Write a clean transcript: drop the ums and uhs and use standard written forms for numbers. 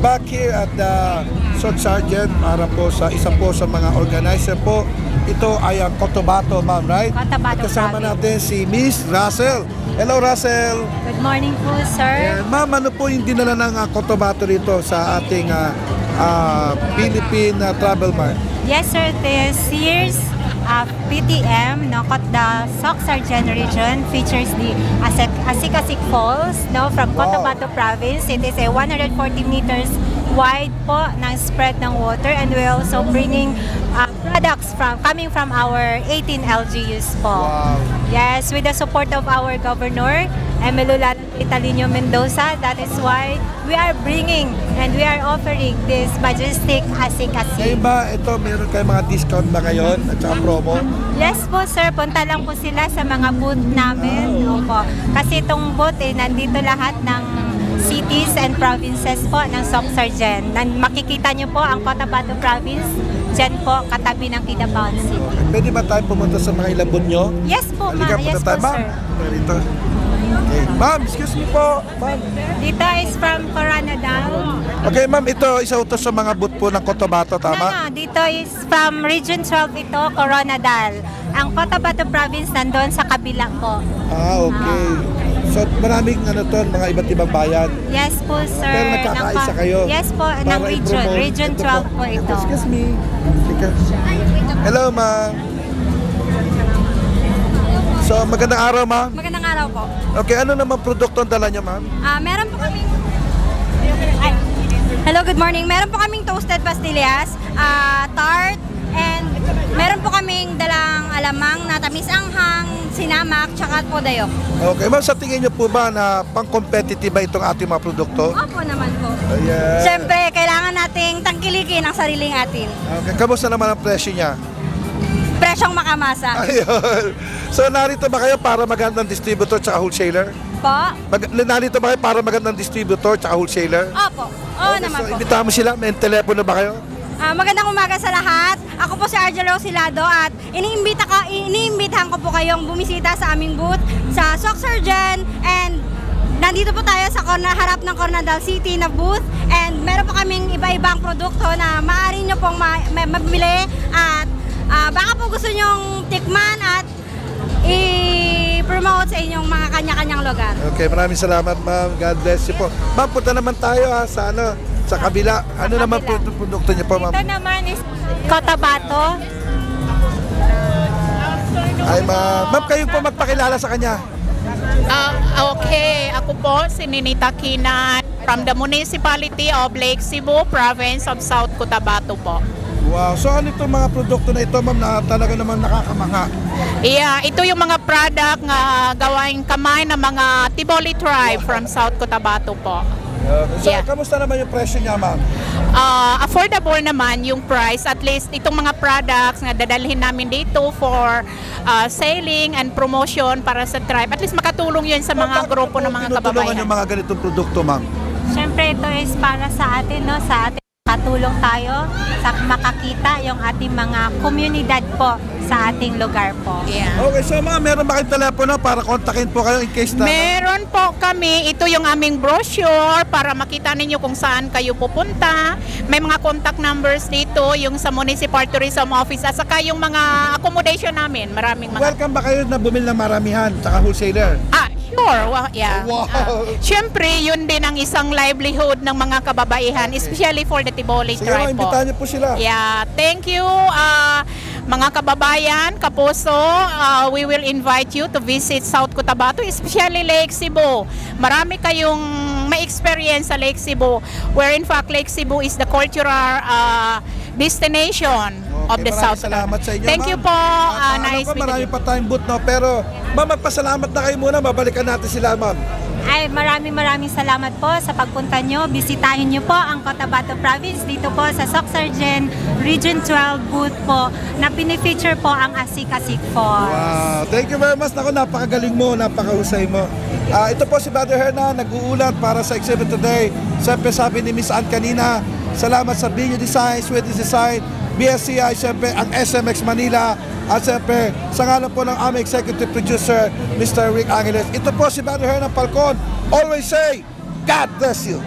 back here at the South Sergeant para po sa isa po sa mga organizer po. Ito ay ang Cotabato, ma'am, right? Cotabato At kasama Province. natin si Miss Russell. Hello, Russell. Good morning po, sir. And ma'am, ano po yung dinala ng Cotabato rito sa ating Philippine Travel Mart? Yes, sir. This year's PTM, no, the South Sergeant region features the Asik-Asik Falls, no, from Wow. Cotabato Province. It is a 140 meters wide po ng spread ng water, and we're also bringing products coming from our 18 LGUs po. Wow. Yes, with the support of our governor, Emelula Italino Mendoza. That is why we are bringing and we are offering this majestic Asik-Asik. Ngayon ba, ito, meron kayo mga discount ba ngayon at saka promo? Yes po, sir. Punta lang po sila sa mga booth namin. Opo. Kasi itong booth, nandito lahat ng cities and provinces po ng South Sergeant. Makikita nyo po ang Cotabato Province, dyan po, katabi ng Kidapawan City. Pwede ba tayo pumunta sa mga ilabon nyo? Yes po, Halika, ma'am. Yes punta po, tayo, ma'am. sir. Rito. Okay. Ma'am, excuse me po. Ma'am. Dito is from Coronadal. Okay, ma'am, ito isa ito sa mga booth po ng Cotabato, tama? No, dito is from Region 12 ito, Coronadal. Ang Cotabato Province nandun sa kabila po. Okay. So, maraming mga iba't ibang bayan. Yes po, sir. Pero nagkakaisa kayo. Yes po, ng Para region. i-promote. Region Ito 12 po ito. Excuse me. Hello, ma'am. So, magandang araw, ma'am. Magandang araw po. Okay, ano naman produkto ang dala niyo, ma'am? Meron po kaming... Ay. Hello, good morning. Meron po kaming toasted pastillas, tart, and meron po kaming dalang alamang na tamis anghang, sinamak, tsaka po dayok. Okay, ma'am, sa tingin niyo po ba na pang-competitive ba itong ating mga produkto? Opo naman po. Ayan. Siyempre, kailangan nating tangkilikin ang sariling atin. Okay, kamusta naman ang presyo niya? Presyong makamasa. Ayun. So, narito ba kayo para magandang distributor tsaka wholesaler? Po? Narito ba kayo para magandang distributor tsaka wholesaler? Opo. Oo Okay, naman so, po. imbitahan mo sila. May telepono ba kayo? Magandang umaga sa lahat. Ako po si Argelo Silado at iniimbitahan ko po kayong bumisita sa aming booth sa South Sergeant, and nandito po tayo sa harap ng Coronadal City na booth, and meron po kaming iba-ibang produkto na maaari nyo pong mabili, at baka po gusto nyong tikman at i-promote sa inyong mga kanya-kanyang lugar. Okay, maraming salamat, ma'am. God bless you po. Ma'am, punta naman tayo sa sa kabila. Ano naman po kabila. produkto niyo po, ma'am? Ito naman is Cotabato. Ay, ma'am. Ma'am, kayo po magpakilala sa kanya. Okay, ako po si Ninita Kinan from the Municipality of Lake Cebu, Province of South Cotabato po. Wow. So, ano itong mga produkto na ito, ma'am, na talaga naman nakakamangha? Yeah, ito yung mga product nga gawaing kamay ng mga Tiboli tribe from South Cotabato po. So, Yeah. kamusta naman yung presyo niya, ma'am? Affordable naman yung price. At least itong mga products nga dadalhin namin dito for selling and promotion para sa tribe. At least makatulong yun sa mga Bakit grupo po ng mga tinutulungan kababayan. yung mga ganitong produkto, ma'am? Siyempre, ito is para sa atin, no? Sa atin, katulong tayo sa makakita yung ating mga komunidad po sa ating lugar po. Yeah. Okay, so ma'am, meron ba kayong telepono para kontakin po kayo in case na... Meron po kami, ito yung aming brochure para makita ninyo kung saan kayo pupunta. May mga contact numbers dito, yung sa Municipal Tourism Office at saka yung mga accommodation namin. Maraming mga... Welcome ba kayo na bumili ng maramihan, tsaka wholesaler? Sure. Well, yeah. Wow. Siyempre, yun din ang isang livelihood ng mga kababaihan, especially for the Tiboli Sige, tribe po. imbitahan niyo po sila. Yeah, thank you mga kababayan, kapuso. We will invite you to visit South Cotabato, especially Lake Cebu. Marami kayong may experience sa Lake Cebu, where in fact Lake Cebu is the cultural destination of the maraming South salamat Cotabato. sa inyo, Thank ma'am. you po. At, Nice po, meeting marami you. pa tayong booth, no? Pero, ma'am, magpasalamat na kayo muna. Babalikan natin sila, ma'am. Ay, maraming salamat po sa pagpunta nyo. Bisitahin nyo po ang Cotabato Province dito po sa South Sergeant Region 12 booth po na pinifeature po ang Asik-Asik Falls. Wow. Thank you very much. Naku, napakagaling mo, napakahusay mo. Ito po si Brother Hernan, nag-uulat para sa exhibit today. Siyempre, sabi ni Miss Ann kanina, salamat sa Binyo Design, Sweeties Design, BSCI, siyempre, ang SMX Manila, at siyempre, sa ngalan po ng aming executive producer, Mr. Rick Angeles. Ito po si Brother Hernan Falcon. Always say, God bless you.